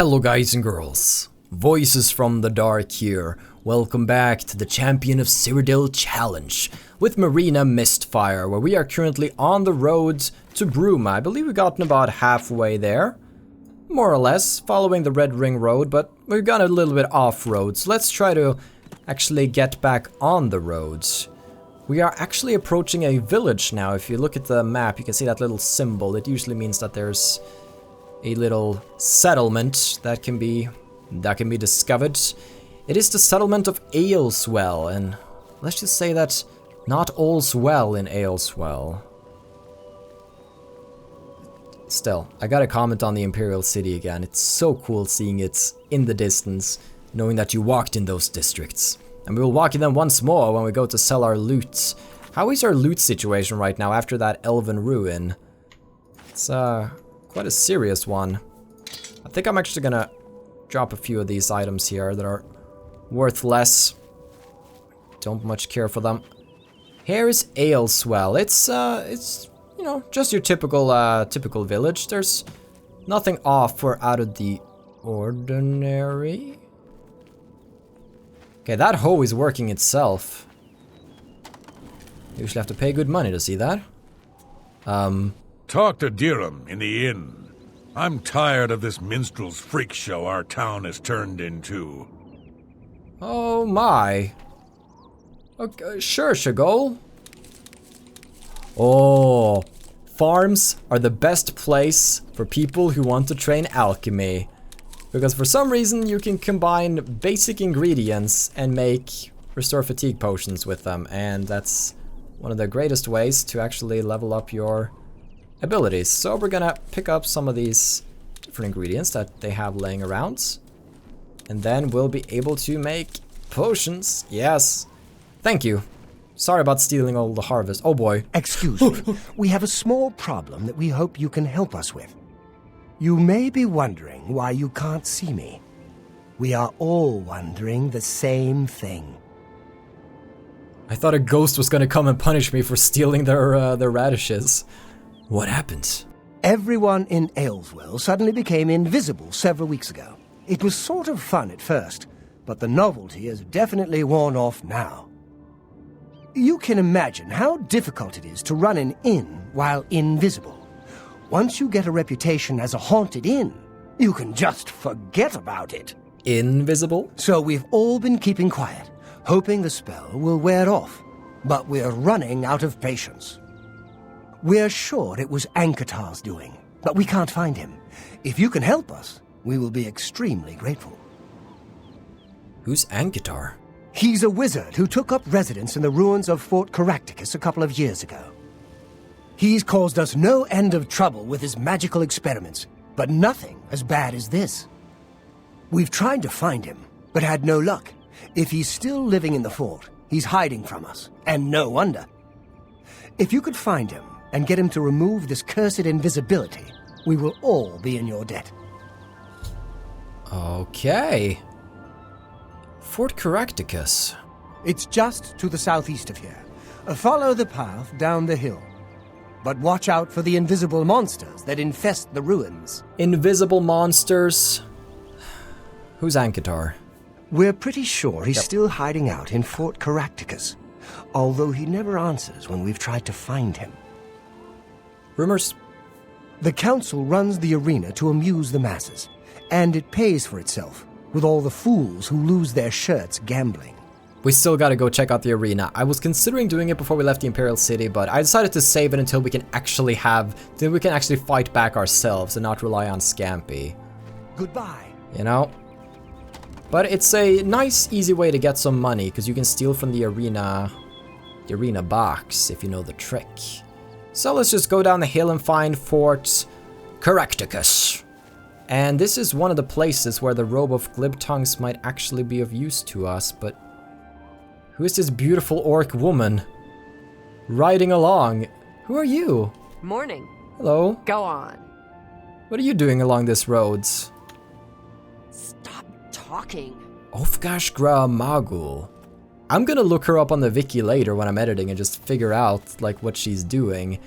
Hello guys and girls, Voices from the Dark here. Welcome back to the Champion of Cyrodiil challenge with Marina Mistfire, where we are currently on the road to Bruma. I believe we've gotten about halfway there, more or less, following the Red Ring Road, but we've gone a little bit off-road, so let's try to actually get back on the roads. We are actually approaching a village now. If you look at the map, you can see that little symbol. It usually means that there's a little settlement that can be discovered. It is the settlement of Alswell, and let's just say that not all's well in Alswell. Still, I gotta comment on the Imperial City again. It's so cool seeing it in the distance, knowing that you walked in those districts. And we will walk in them once more when we go to sell our loot. How is our loot situation right now after that elven ruin? It's quite a serious one. I think I'm actually gonna drop a few of these items here that are worth less. Don't much care for them. Here is Aleswell. It's you know, just your typical village. There's nothing off or out of the ordinary. Okay, that hoe is working itself. You usually have to pay good money to see that. Talk to Dirham in the inn. I'm tired of this minstrel's freak show our town has turned into. Oh my. Okay, sure, Shagol. Oh, farms are the best place for people who want to train alchemy. Because for some reason you can combine basic ingredients and make restore fatigue potions with them. And that's one of the greatest ways to actually level up your abilities. So we're gonna pick up some of these different ingredients that they have laying around. And then we'll be able to make potions. Yes. Thank you. Sorry about stealing all the harvest. Oh boy. Excuse me. We have a small problem that we hope you can help us with. You may be wondering why you can't see me. We are all wondering the same thing. I thought a ghost was gonna come and punish me for stealing their radishes. What happened? Everyone in Aleswell suddenly became invisible several weeks ago. It was sort of fun at first, but the novelty has definitely worn off now. You can imagine how difficult it is to run an inn while invisible. Once you get a reputation as a haunted inn, you can just forget about it. Invisible? So we've all been keeping quiet, hoping the spell will wear off. But we're running out of patience. We're sure it was Ankatar's doing, but we can't find him. If you can help us, we will be extremely grateful. Who's Ankatar? He's a wizard who took up residence in the ruins of Fort Caractacus a couple of years ago. He's caused us no end of trouble with his magical experiments, but nothing as bad as this. We've tried to find him, but had no luck. If he's still living in the fort, he's hiding from us, and no wonder. If you could find him and get him to remove this cursed invisibility, we will all be in your debt. Okay. Fort Caractacus. It's just to the southeast of here. Follow the path down the hill. But watch out for the invisible monsters that infest the ruins. Invisible monsters? Who's Ankatar? We're pretty sure he's still hiding out in Fort Caractacus, although he never answers when we've tried to find him. Rumors? The council runs the arena to amuse the masses, and it pays for itself, with all the fools who lose their shirts gambling. We still gotta go check out the arena. I was considering doing it before we left the Imperial City, but I decided to save it until we can actually fight back ourselves and not rely on Scampy. Goodbye. You know? But it's a nice, easy way to get some money, because you can steal from the arena box, if you know the trick. So let's just go down the hill and find Fort Caractacus. And this is one of the places where the robe of glib tongues might actually be of use to us, but who is this beautiful orc woman riding along? Who are you? Morning. Hello. Go on. What are you doing along this road? Stop talking. Ofgashgra Magul. I'm gonna look her up on the wiki later when I'm editing and just figure out like what she's doing.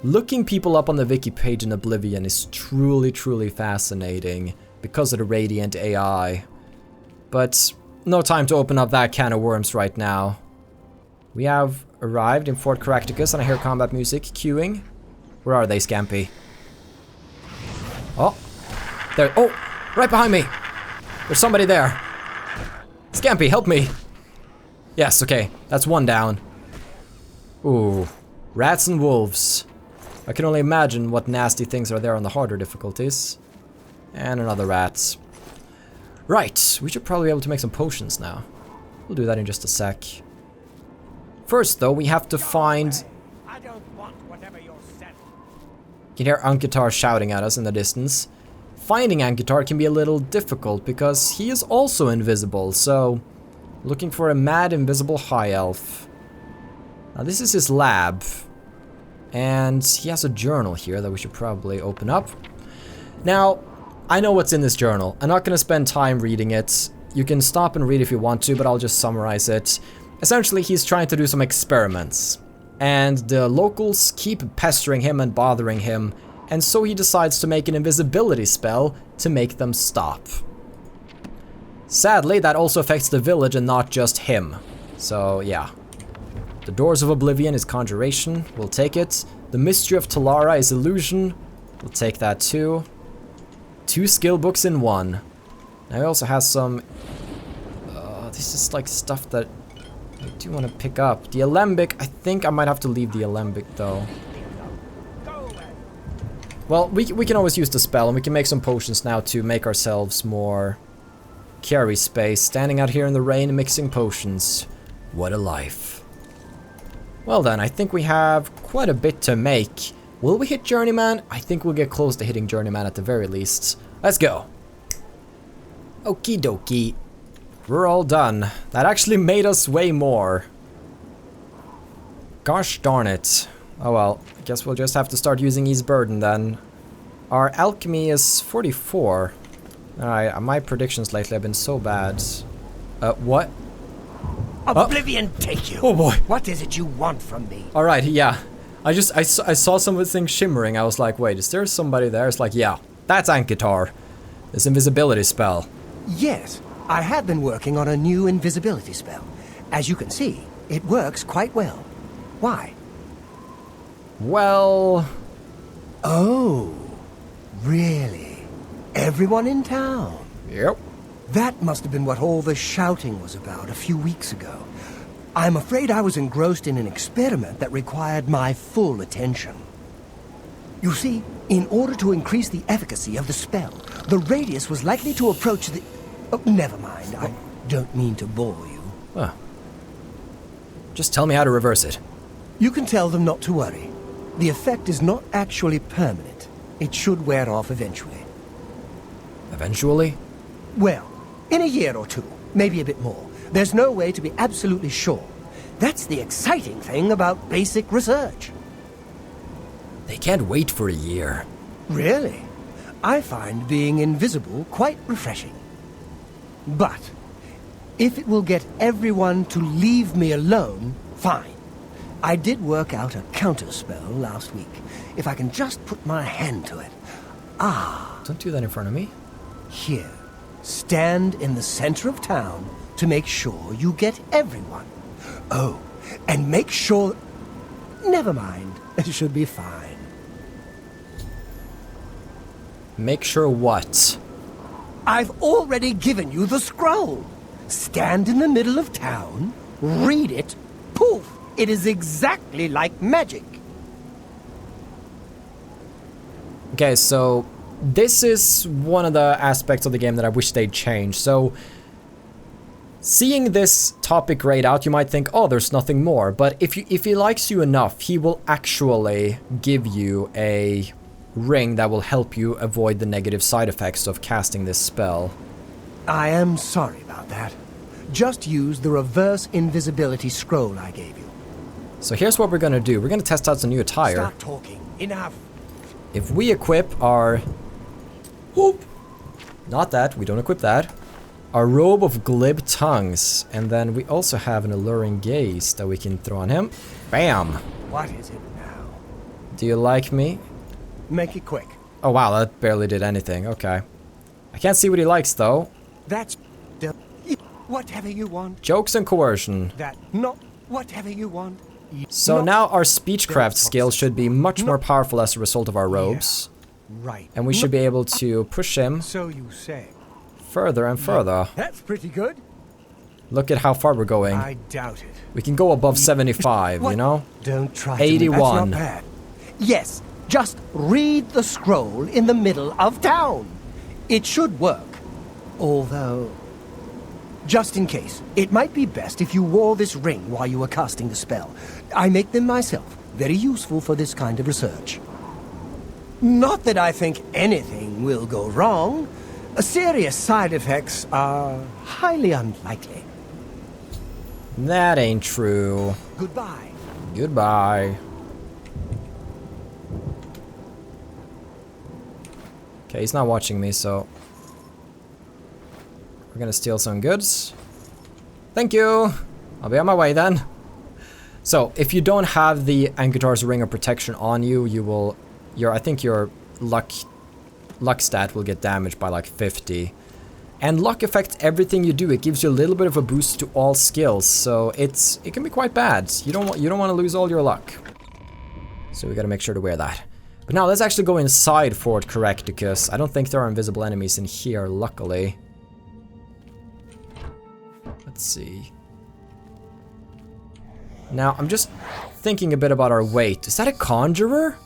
Looking people up on the wiki page in Oblivion is truly, truly fascinating. because of the Radiant AI. But no time to open up that can of worms right now. We have arrived in Fort Caractacus and I hear combat music queuing. Where are they, Scampy? Oh, there. Oh, right behind me. There's somebody there. Scampy, help me. Yes, okay, that's one down. Ooh, rats and wolves. I can only imagine what nasty things are there on the harder difficulties. And another rat. Right, we should probably be able to make some potions now. We'll do that in just a sec. First, though, we have to find... I don't want whatever you're selling. You can hear Ankitar shouting at us in the distance. Finding Ankitar can be a little difficult because he is also invisible, so... Looking for a mad invisible high elf. Now this is his lab. And he has a journal here that we should probably open up. Now, I know what's in this journal. I'm not going to spend time reading it. You can stop and read if you want to, but I'll just summarize it. Essentially, he's trying to do some experiments. And the locals keep pestering him and bothering him. And so he decides to make an invisibility spell to make them stop. Sadly, that also affects the village and not just him. So, yeah. The Doors of Oblivion is Conjuration. We'll take it. The Mystery of Talara is Illusion. We'll take that too. 2 skill books in 1. Now he also has some... this is like stuff that I do want to pick up. The Alembic, I think I might have to leave the Alembic though. Well, we can always use the spell and we can make some potions now to make ourselves more carry space. Standing out here in the rain and mixing potions. What a life. Well then, I think we have quite a bit to make. Will we hit Journeyman? I think we'll get close to hitting Journeyman at the very least. Let's go. Okie dokie. We're all done. That actually made us way more. Gosh darn it. Oh well, I guess we'll just have to start using Ease Burden then. Our alchemy is 44. Alright, my predictions lately have been so bad. What? Oblivion take you! Oh boy. What is it you want from me? Alright, yeah. I saw some of the things shimmering. I was like, wait, is there somebody there? It's like, yeah, that's Ankitar. This invisibility spell. Yes, I have been working on a new invisibility spell. As you can see, it works quite well. Why? Well... Oh, really? Everyone in town? Yep. That must have been what all the shouting was about a few weeks ago. I'm afraid I was engrossed in an experiment that required my full attention. You see, in order to increase the efficacy of the spell, the radius was likely to approach the... Oh, never mind, I don't mean to bore you. Huh. Just tell me how to reverse it. You can tell them not to worry. The effect is not actually permanent. It should wear off eventually. Eventually? Well, in a year or two, maybe a bit more. There's no way to be absolutely sure. That's the exciting thing about basic research. They can't wait for a year. Really? I find being invisible quite refreshing. But if it will get everyone to leave me alone, fine. I did work out a counterspell last week. If I can just put my hand to it. Ah. Don't do that in front of me. Here. Stand in the center of town to make sure you get everyone. Oh, and make sure... Never mind. It should be fine. Make sure what? I've already given you the scroll. Stand in the middle of town, read it, poof! It is exactly like magic. Okay, so this is one of the aspects of the game that I wish they'd change. So seeing this topic grayed out, you might think, oh, there's nothing more. But if he likes you enough, he will actually give you a ring that will help you avoid the negative side effects of casting this spell. I am sorry about that. Just use the reverse invisibility scroll I gave you. So here's what we're gonna do. We're gonna test out some new attire. Stop talking. Enough. If we equip our... Whoop! Not that, we don't equip that. Our robe of glib tongues. And then we also have an alluring gaze that we can throw on him. Bam! What is it now? Do you like me? Make it quick. Oh wow, that barely did anything. Okay. I I can't see what he likes, though. That's whatever you want. Jokes and coercion. That not whatever you want. So Not- now our speechcraft skill should be much more Not- powerful as a result of our robes. Right. And we should be able to push him So you say. further and further. That's pretty good. Look at how far we're going. I doubt it. We can go above 75, you What? know? Don't try 81. to. That's not bad. Yes, just read the scroll in the middle of town. It should work. Although, just in case, it might be best if you wore this ring while you were casting the spell. I make them myself. Very useful for this kind of research. Not that I think anything will go wrong. Serious side effects are highly unlikely. That ain't true. Goodbye. Goodbye. Okay, he's not watching me, so we're gonna steal some goods. Thank you. I'll be on my way then. So, if you don't have the Ankatar's Ring of Protection on you, you will, I think your luck stat will get damaged by like 50. And luck affects everything you do. It gives you a little bit of a boost to all skills, so it can be quite bad. You don't want to lose all your luck. So we gotta make sure to wear that. But now let's actually go inside Fort Correcticus. I don't think there are invisible enemies in here, luckily. Let's see. Now, I'm just thinking a bit about our weight. Is that a conjurer?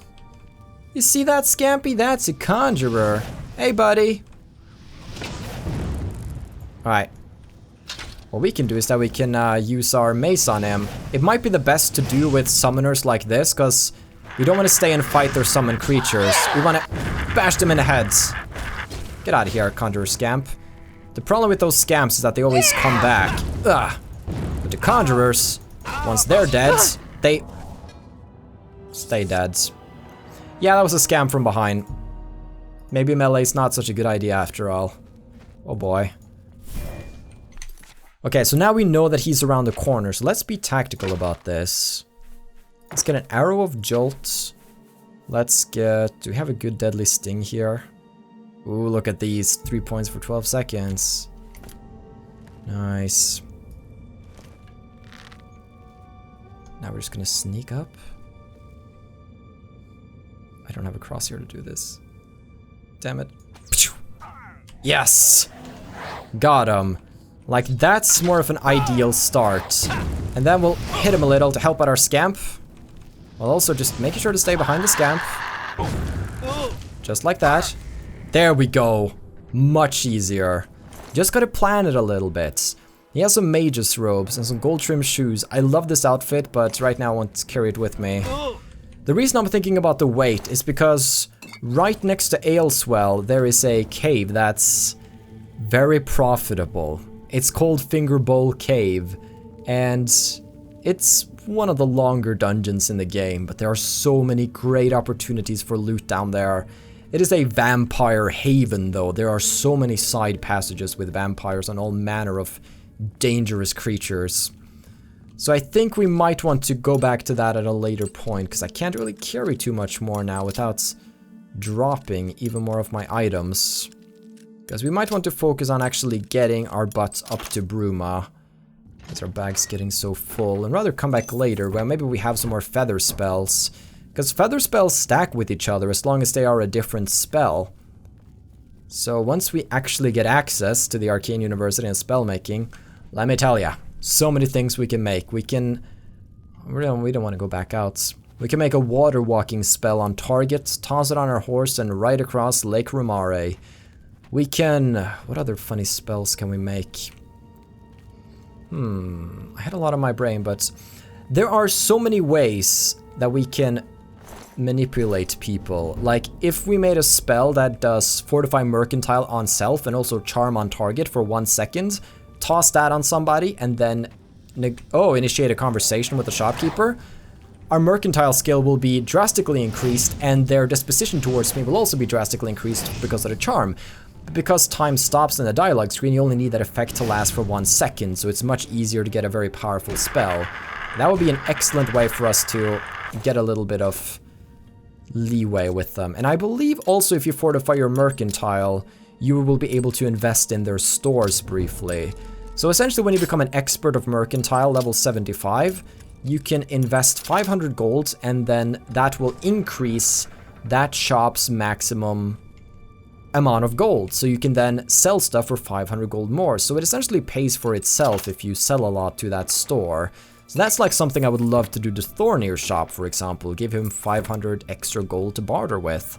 You see that, Scampy? That's a conjurer. Hey, buddy. Alright. What we can do is that we can use our mace on him. It might be the best to do with summoners like this, because we don't want to stay and fight their summoned creatures. We want to bash them in the heads. Get out of here, conjurer scamp. The problem with those scamps is that they always come back. Ugh. But the conjurers, once they're dead, they stay dead. Yeah, that was a scam from behind. Maybe melee's not such a good idea after all. Oh boy. Okay, so now we know that he's around the corner, so let's be tactical about this. Let's get an arrow of jolt. Let's get... do we have a good deadly sting here? Ooh, look at these. 3 points for 12 seconds. Nice. Now we're just gonna sneak up. I don't have a crosshair to do this. Damn it. Yes! Got him. Like, that's more of an ideal start. And then we'll hit him a little to help out our scamp. While also just making sure to stay behind the scamp. Just like that. There we go. Much easier. Just gotta plan it a little bit. He has some mage's robes and some gold trimmed shoes. I love this outfit, but right now I want to carry it with me. The reason I'm thinking about the weight is because right next to Aleswell there is a cave that's very profitable. It's called Finger Bowl Cave, and it's one of the longer dungeons in the game, but there are so many great opportunities for loot down there. It is a vampire haven though. There are so many side passages with vampires and all manner of dangerous creatures. So I think we might want to go back to that at a later point, because I can't really carry too much more now without dropping even more of my items. Because we might want to focus on actually getting our butts up to Bruma. Because our bag's getting so full. And rather come back later where maybe we have some more feather spells. Because feather spells stack with each other as long as they are a different spell. So once we actually get access to the Arcane University and spellmaking, let me tell ya, so many things we can make. We can... we don't want to go back out. We can make a water walking spell on target, toss it on our horse, and ride across Lake Rumare. We can... what other funny spells can we make? I had a lot on my brain, but there are so many ways that we can manipulate people. Like, if we made a spell that does Fortify Mercantile on self and also Charm on target for 1 second, toss that on somebody, and then initiate a conversation with the shopkeeper, our mercantile skill will be drastically increased, and their disposition towards me will also be drastically increased because of the charm. Because time stops in the dialogue screen, you only need that effect to last for 1 second, so it's much easier to get a very powerful spell. That would be an excellent way for us to get a little bit of leeway with them. And I believe also if you fortify your mercantile, you will be able to invest in their stores briefly. So essentially when you become an expert of mercantile level 75, you can invest 500 gold and then that will increase that shop's maximum amount of gold. So you can then sell stuff for 500 gold more. So it essentially pays for itself if you sell a lot to that store. So that's like something I would love to do to Thornir's shop, for example. Give him 500 extra gold to barter with.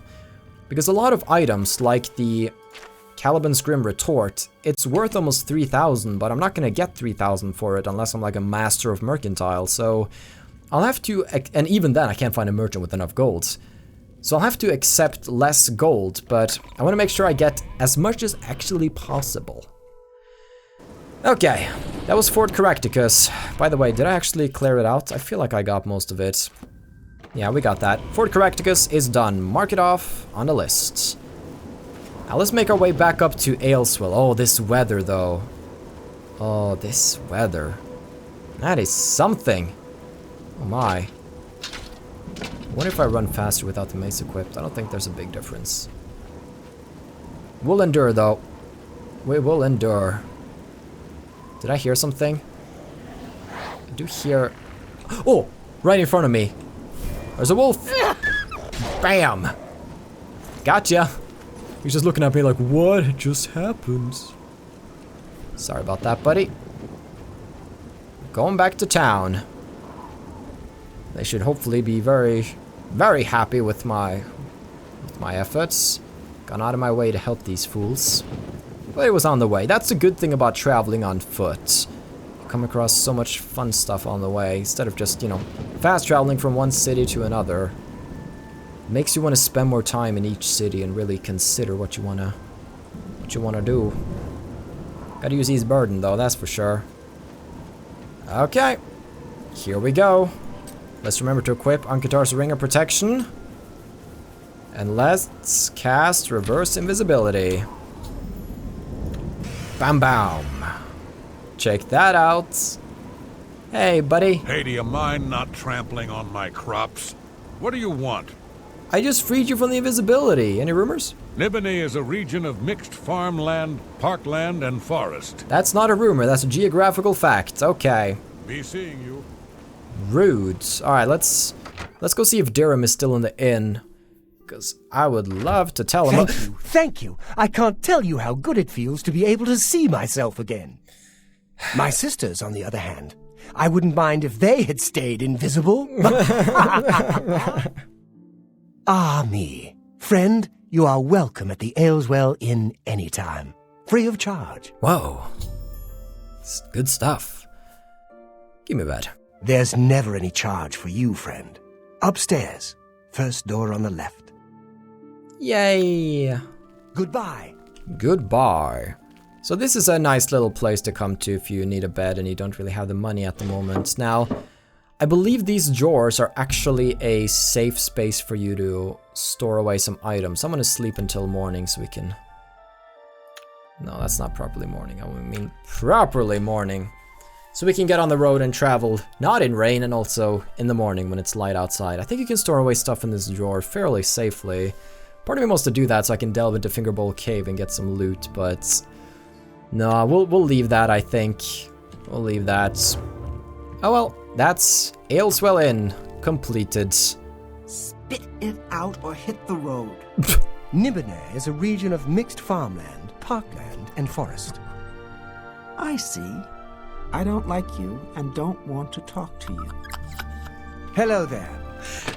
Because a lot of items, like the Caliban's Grim Retort, it's worth almost 3,000, but I'm not going to get 3,000 for it unless I'm like a master of mercantile. So I'll have to, and even then I can't find a merchant with enough gold. So I'll have to accept less gold, but I want to make sure I get as much as actually possible. Okay, that was Fort Caractacus. By the way, did I actually clear it out? I feel like I got most of it. Yeah, we got that. Fort Caractacus is done. Mark it off on the list. Now let's make our way back up to Aleswell. Oh, this weather though. Oh, this weather. That is something. Oh my. I wonder if I run faster without the mace equipped. I don't think there's a big difference. We'll endure though. We will endure. Did I hear something? I do hear... Oh! Right in front of me. There's a wolf! Bam! Gotcha! He's just looking at me like, what just happened? Sorry about that, buddy. Going back to town. They should hopefully be very, very happy with my efforts. Gone out of my way to help these fools. But it was on the way. That's a good thing about traveling on foot. You come across so much fun stuff on the way, instead of just, you know, fast traveling from one city to another. It makes you want to spend more time in each city and really consider what you wanna do. Gotta use his burden though, that's for sure. Okay, here we go. Let's remember to equip Ankatar's Ring of Protection. And let's cast Reverse Invisibility. Bam bam. Check that out. Hey, buddy. Hey, do you mind not trampling on my crops? What do you want? I just freed you from the invisibility. Any rumors? Nibony is a region of mixed farmland, parkland, and forest. That's not a rumor, that's a geographical fact. Okay. Be seeing you. Rude. Alright, let's go see if Durham is still in the inn. Because I would love to tell him. Thank you. I can't tell you how good it feels to be able to see myself again. My sisters, on the other hand, I wouldn't mind if they had stayed invisible. Ah, me. Friend, you are welcome at the Aleswell Inn anytime. Free of charge. Whoa. It's good stuff. Give me that. There's never any charge for you, friend. Upstairs. First door on the left. Yay. Goodbye. Goodbye. So this is a nice little place to come to if you need a bed and you don't really have the money at the moment. Now, I believe these drawers are actually a safe space for you to store away some items. I'm gonna sleep until morning so we can... No, that's not properly morning. I mean properly morning. So we can get on the road and travel, not in rain and also in the morning when it's light outside. I think you can store away stuff in this drawer fairly safely. Part of me wants to do that so I can delve into Fingerbowl Cave and get some loot, but... No, we'll leave that, I think. We'll leave that. Oh well, that's Aleswell Inn completed. Spit it out or hit the road. Nibene is a region of mixed farmland, parkland, and forest. I see. I don't like you and don't want to talk to you. Hello there.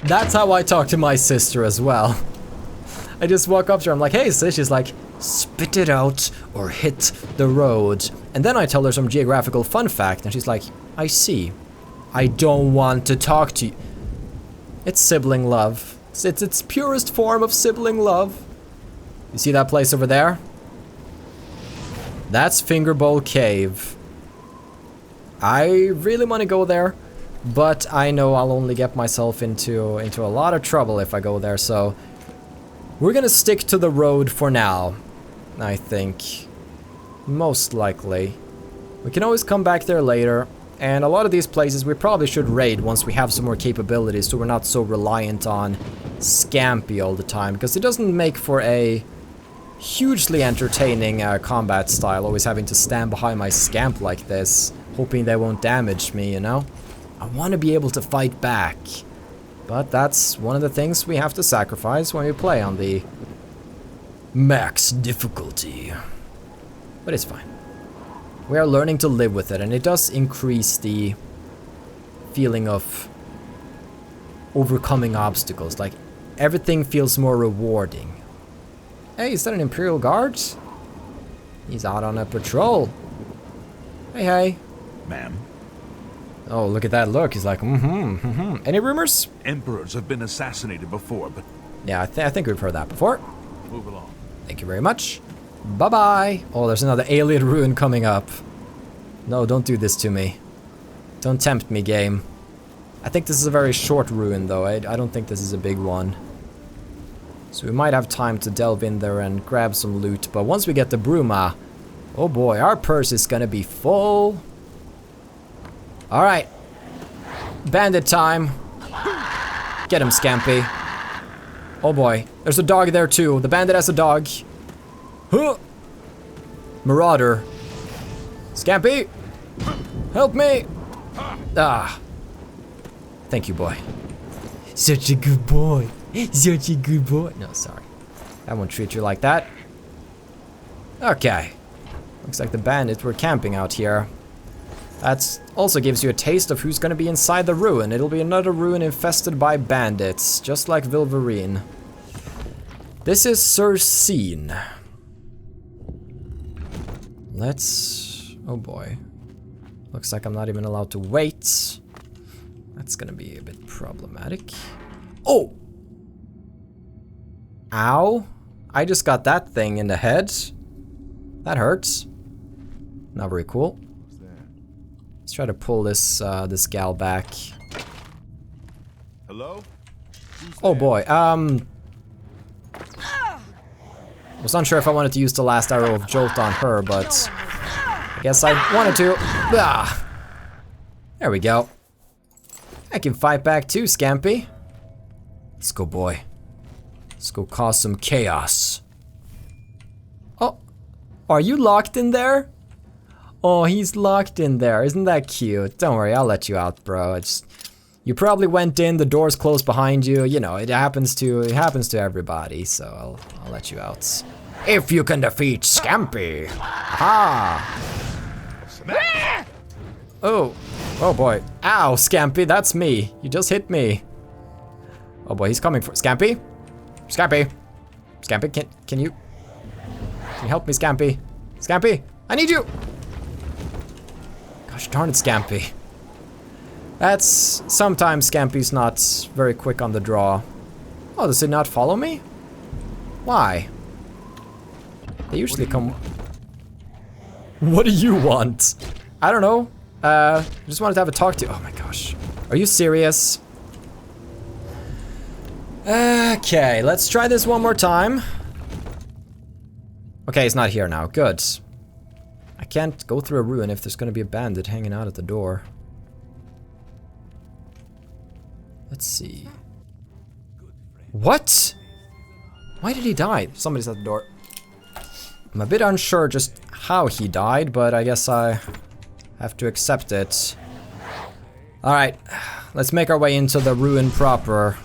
That's how I talk to my sister as well. I just walk up to her, I'm like, hey sis, she's like, spit it out or hit the road. And then I tell her some geographical fun fact and she's like, I see. I don't want to talk to you. It's sibling love. It's its purest form of sibling love. You see that place over there? That's Fingerbowl Cave. I really want to go there, but I know I'll only get myself into a lot of trouble if I go there, so we're gonna stick to the road for now, I think. Most likely. We can always come back there later, and a lot of these places we probably should raid once we have some more capabilities so we're not so reliant on Scampy all the time, because it doesn't make for a hugely entertaining combat style, always having to stand behind my scamp like this, hoping they won't damage me, you know? I want to be able to fight back, but that's one of the things we have to sacrifice when we play on the max difficulty. But it's fine. We are learning to live with it, and it does increase the feeling of overcoming obstacles. Like, everything feels more rewarding. Hey, is that an Imperial Guard? He's out on a patrol. Hey, hey. Ma'am? Oh, look at that look. He's like, Any rumors? Emperors have been assassinated before, but... Yeah, I think we've heard that before. Move along. Thank you very much. Bye-bye. Oh, there's another alien ruin coming up. No, don't do this to me. Don't tempt me, game. I think this is a very short ruin, though. I don't think this is a big one. So we might have time to delve in there and grab some loot. But once we get to Bruma, oh boy, our purse is gonna be full. Alright. Bandit time. Get him, Scampy. Oh boy, there's a dog there too. The bandit has a dog. Huh. Marauder. Scampy! Help me! Ah. Thank you, boy. Such a good boy. Such a good boy. No, sorry. I won't treat you like that. Okay. Looks like the bandits were camping out here. That also gives you a taste of who's gonna be inside the ruin. It'll be another ruin infested by bandits, just like Vilverine. This is Cersine. Let's... oh boy. Looks like I'm not even allowed to wait. That's gonna be a bit problematic. Oh! Ow! I just got that thing in the head. That hurts. Not very cool. Let's try to pull this this gal back. Hello? Oh boy. Was unsure if I wanted to use the last arrow of Jolt on her, but I guess I wanted to. Ah. There we go. I can fight back too, Scampy. Let's go, boy. Let's go cause some chaos. Oh, are you locked in there? Oh, he's locked in there. Isn't that cute? Don't worry, I'll let you out, bro. It's, you probably went in, the door's closed behind you. You know, it happens to everybody, so I'll let you out. If you can defeat Scampy. Ha! Oh. Oh boy. Ow, Scampy, that's me. You just hit me. Oh boy, he's coming for Scampy? Scampy. Scampy, can you help me, Scampy? Scampy, I need you! Gosh darn it, Scampy. That's... sometimes Scampy's not very quick on the draw. Oh, does it not follow me? Why? They usually come... What do you want? I don't know. I just wanted to have a talk to you. Oh my gosh. Are you serious? Okay, let's try this one more time. Okay, he's not here now. Good. I can't go through a ruin if there's gonna be a bandit hanging out at the door. Let's see. What? Why did he die? Somebody's at the door. I'm a bit unsure just how he died, but I guess I have to accept it. Alright, let's make our way into the ruin proper.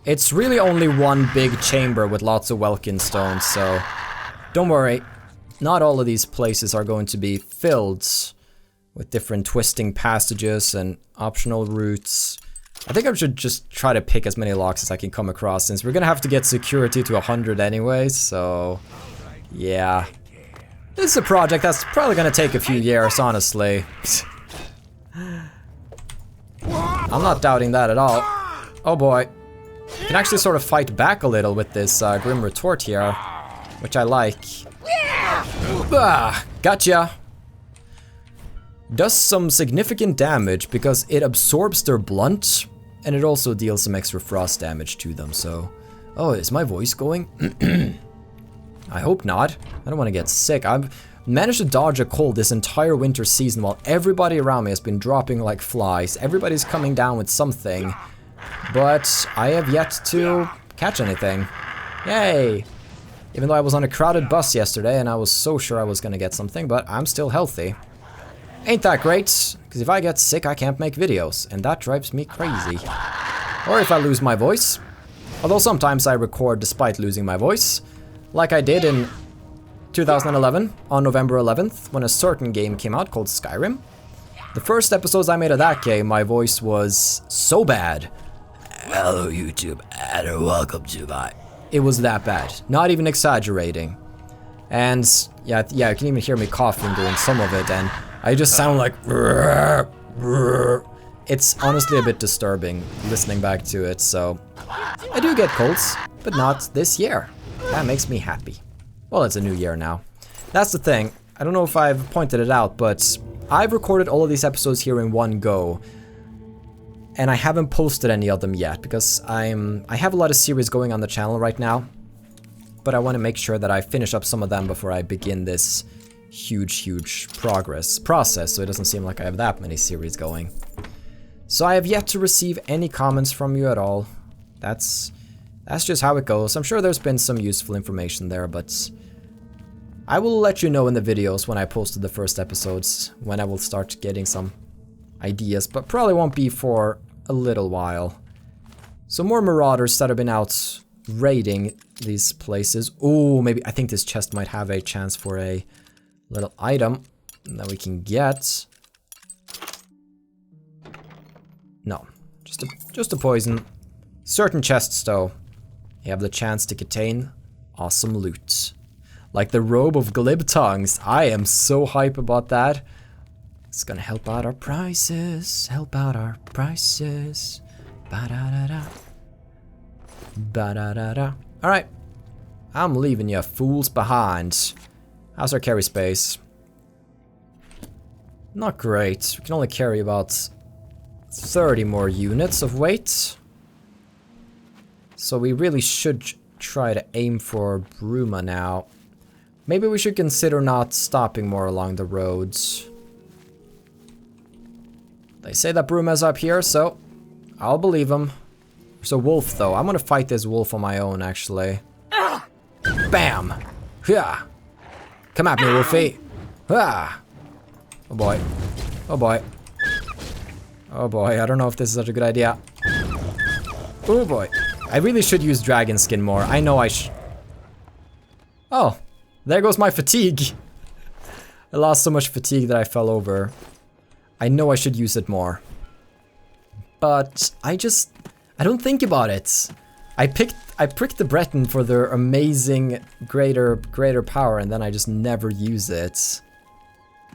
It's really only one big chamber with lots of Welkin stones, so don't worry. Not all of these places are going to be filled with different twisting passages and optional routes. I think I should just try to pick as many locks as I can come across, since we're gonna have to get security to 100 anyways, so yeah. This is a project that's probably gonna take a few years, honestly. I'm not doubting that at all. Oh boy. You can actually sort of fight back a little with this Grim Retort here, which I like. Ah, gotcha. Does some significant damage because it absorbs their blunt, and it also deals some extra frost damage to them, so... Oh, is my voice going? I hope not. I don't want to get sick. I've managed to dodge a cold this entire winter season while everybody around me has been dropping like flies. Everybody's coming down with something, but I have yet to catch anything. Yay! Even though I was on a crowded bus yesterday and I was so sure I was gonna get something, but I'm still healthy. Ain't that great, because if I get sick I can't make videos, and that drives me crazy. Or if I lose my voice. Although sometimes I record despite losing my voice, like I did in 2011 on November 11th when a certain game came out called Skyrim. The first episodes I made of that game, my voice was so bad. Hello YouTube, and welcome to my... It was that bad, not even exaggerating. And yeah, you can even hear me coughing during some of it, and I just sound like... It's honestly a bit disturbing listening back to it, so... I do get colds, but not this year. That makes me happy. Well, it's a new year now. That's the thing. I don't know if I've pointed it out, but I've recorded all of these episodes here in one go. And I haven't posted any of them yet, because I have a lot of series going on the channel right now. But I want to make sure that I finish up some of them before I begin this huge process, so it doesn't seem like I have that many series going. So I have yet to receive any comments from you at all. That's just how it goes. I'm sure there's been some useful information there, but I will let you know in the videos when I posted the first episodes, when I will start getting some ideas, but probably won't be for a little while. So more marauders that have been out raiding these places. Oh, maybe I think this chest might have a chance for a little item that we can get. No, just a poison. Certain chests, though, you have the chance to contain awesome loot. Like the robe of glib tongues. I am so hype about that. It's gonna help out our prices. Help out our prices. Ba-da-da-da. Ba-da-da-da. Alright. I'm leaving you fools behind. How's our carry space? Not great. We can only carry about 30 more units of weight. So we really should try to aim for Bruma now. Maybe we should consider not stopping more along the roads. They say that Bruma's up here, so I'll believe them. There's a wolf, though. I'm gonna fight this wolf on my own, actually. Bam! Yeah. Come at me, Wolfie. Ah. Oh boy. Oh boy. Oh boy, I don't know if this is such a good idea. Oh boy. I really should use dragon skin more. I know I Oh, there goes my fatigue. I lost so much fatigue that I fell over. I know I should use it more. But I don't think about it. I pricked the Breton for their amazing greater power, and then I just never use it.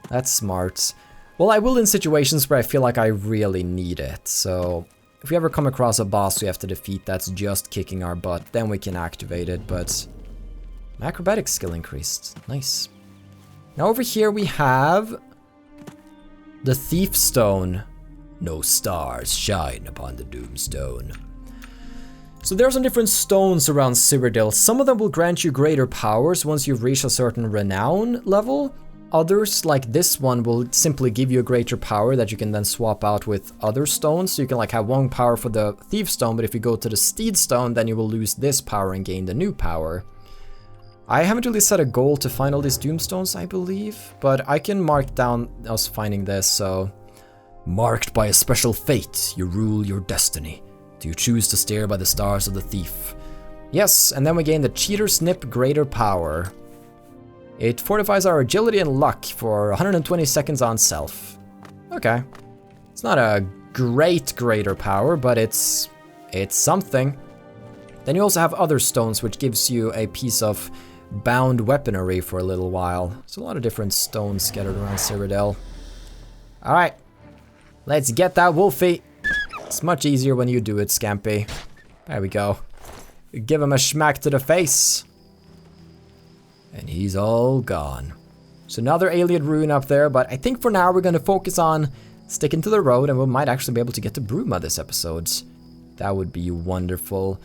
That's smart. Well, I will in situations where I feel like I really need it, so if we ever come across a boss we have to defeat that's just kicking our butt, then we can activate it, but my acrobatic skill increased. Nice. Now over here we have the Thief Stone. No stars shine upon the Doomstone. So there are some different stones around Cyrodiil. Some of them will grant you greater powers once you've reached a certain renown level. Others, like this one, will simply give you a greater power that you can then swap out with other stones. So you can like have one power for the Thief Stone, but if you go to the Steed Stone, then you will lose this power and gain the new power. I haven't really set a goal to find all these Doomstones, I believe, but I can mark down us finding this, so... Marked by a special fate, you rule your destiny. Do you choose to steer by the stars of the thief? Yes, and then we gain the Cheater Snip Greater Power. It fortifies our agility and luck for 120 seconds on self. Okay. It's not a greater power, but it's something. Then you also have other stones, which gives you a piece of bound weaponry for a little while. There's a lot of different stones scattered around Cyrodiil. Alright. Let's get that Wolfie. It's much easier when you do it, Scampy. There we go. Give him a smack to the face. And he's all gone. So another alien ruin up there, but I think for now we're going to focus on sticking to the road, and we might actually be able to get to Bruma this episode. That would be wonderful.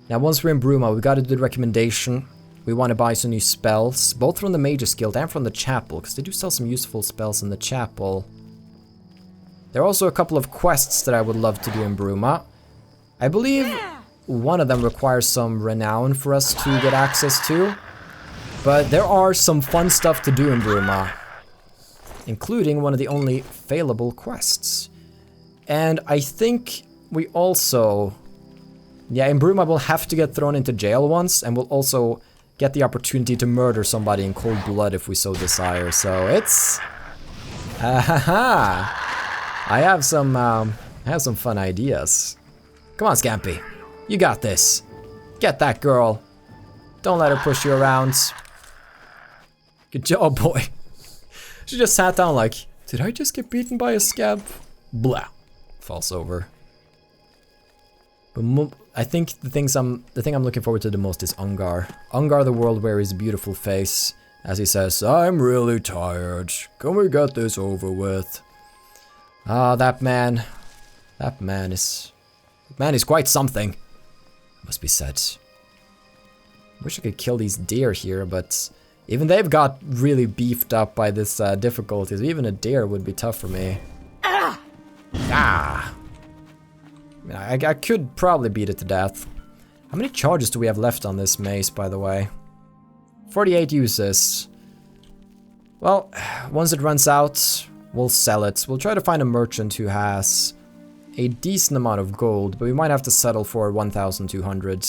Now once we're in Bruma, we got to do the recommendation. We want to buy some new spells, both from the Mages Guild and from the Chapel, because they do sell some useful spells in the Chapel. There are also a couple of quests that I would love to do in Bruma. I believe one of them requires some renown for us to get access to. But there are some fun stuff to do in Bruma, including one of the only failable quests. And I think we also... Yeah, in Bruma we'll have to get thrown into jail once, and we'll also get the opportunity to murder somebody in cold blood if we so desire. So it's... I have some fun ideas. Come on, Scampy. You got this. Get that girl. Don't let her push you around. Good job, boy. She just sat down like, did I just get beaten by a scamp? Blah. Falls over. But I think the thing I'm looking forward to the most is Ungar. Ungar the World Weary's beautiful face as he says, I'm really tired. Can we get this over with? Ah, that man is quite something, must be said. Wish I could kill these deer here, but even they've got really beefed up by this difficulty. So even a deer would be tough for me. Ah! I mean, I could probably beat it to death. How many charges do we have left on this mace, by the way? 48 uses. Well, once it runs out, we'll sell it. We'll try to find a merchant who has a decent amount of gold, but we might have to settle for 1,200.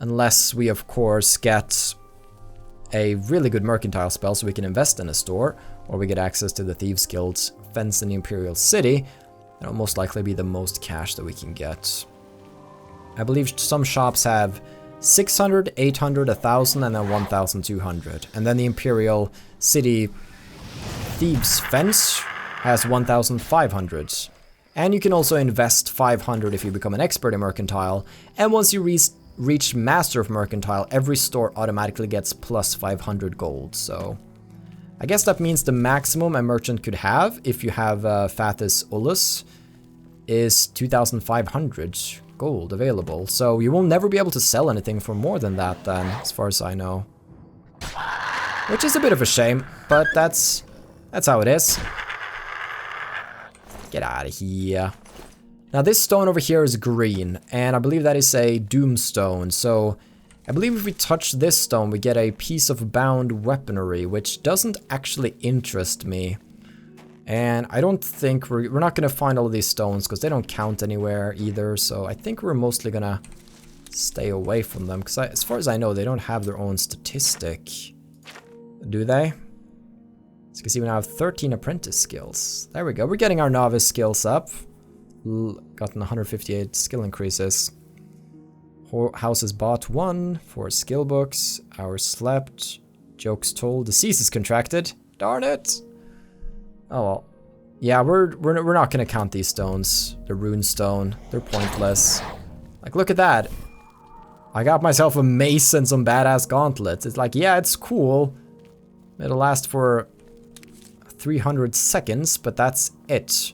Unless we, of course, get a really good mercantile spell so we can invest in a store, or we get access to the Thieves Guild's fence in the Imperial City. That'll most likely be the most cash that we can get. I believe some shops have 600, 800, 1,000, and then 1,200. And then the Imperial City Thieves Fence has 1,500. And you can also invest 500 if you become an expert in mercantile. And once you reach Master of Mercantile, every store automatically gets plus 500 gold. So I guess that means the maximum a merchant could have, if you have Fathis Ullus, is 2,500 gold available. So you will never be able to sell anything for more than that then, as far as I know. Which is a bit of a shame, but that's how it is. Get out of here. Now this stone over here is green, and I believe that is a Doomstone. So I believe if we touch this stone, we get a piece of bound weaponry, which doesn't actually interest me. And I don't think we're not going to find all of these stones, because they don't count anywhere either. So I think we're mostly going to stay away from them, because as far as I know, they don't have their own statistic. Do they? As you can see, we now have 13 apprentice skills. There we go. We're getting our novice skills up. Gotten 158 skill increases. Houses bought 1, 4 skill books, hours slept, jokes told, diseases contracted. Darn it! Oh well. Yeah, we're not gonna count these stones. The rune stone, they're pointless. Like, look at that. I got myself a mace and some badass gauntlets. It's like, yeah, it's cool. It'll last for 300 seconds, but that's it.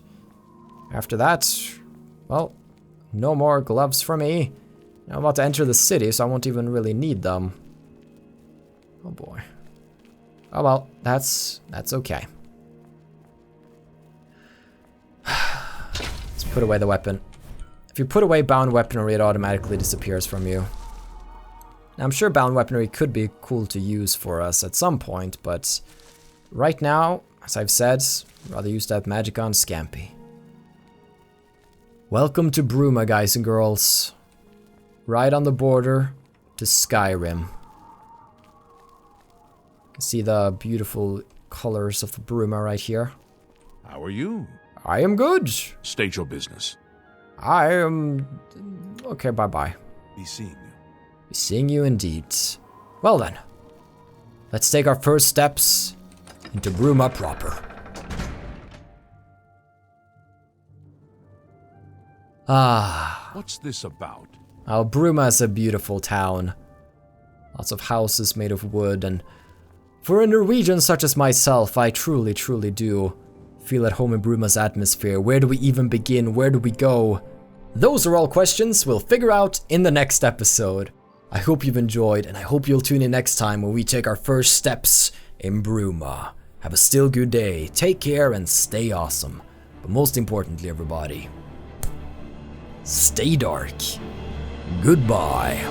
After that, well, no more gloves for me. I'm about to enter the city, so I won't even really need them. Oh boy. Oh well, that's okay. Let's put away the weapon. If you put away bound weaponry, it automatically disappears from you. Now, I'm sure bound weaponry could be cool to use for us at some point, but right now, as I've said, I'd rather use that magic on Scampy. Welcome to Bruma, guys and girls. Right on the border to Skyrim. You can see the beautiful colors of the Bruma right here. How are you? I am good. State your business. I am... Okay, bye-bye. Be seeing you. Be seeing you indeed. Well then, let's take our first steps into Bruma proper. Ah. What's this about? Oh, Bruma is a beautiful town. Lots of houses made of wood, and for a Norwegian such as myself, I truly do feel at home in Bruma's atmosphere. Where do we even begin? Where do we go? Those are all questions we'll figure out in the next episode. I hope you've enjoyed, and I hope you'll tune in next time when we take our first steps in Bruma. Have a still good day, take care, and stay awesome. But most importantly, everybody, stay dark. Goodbye.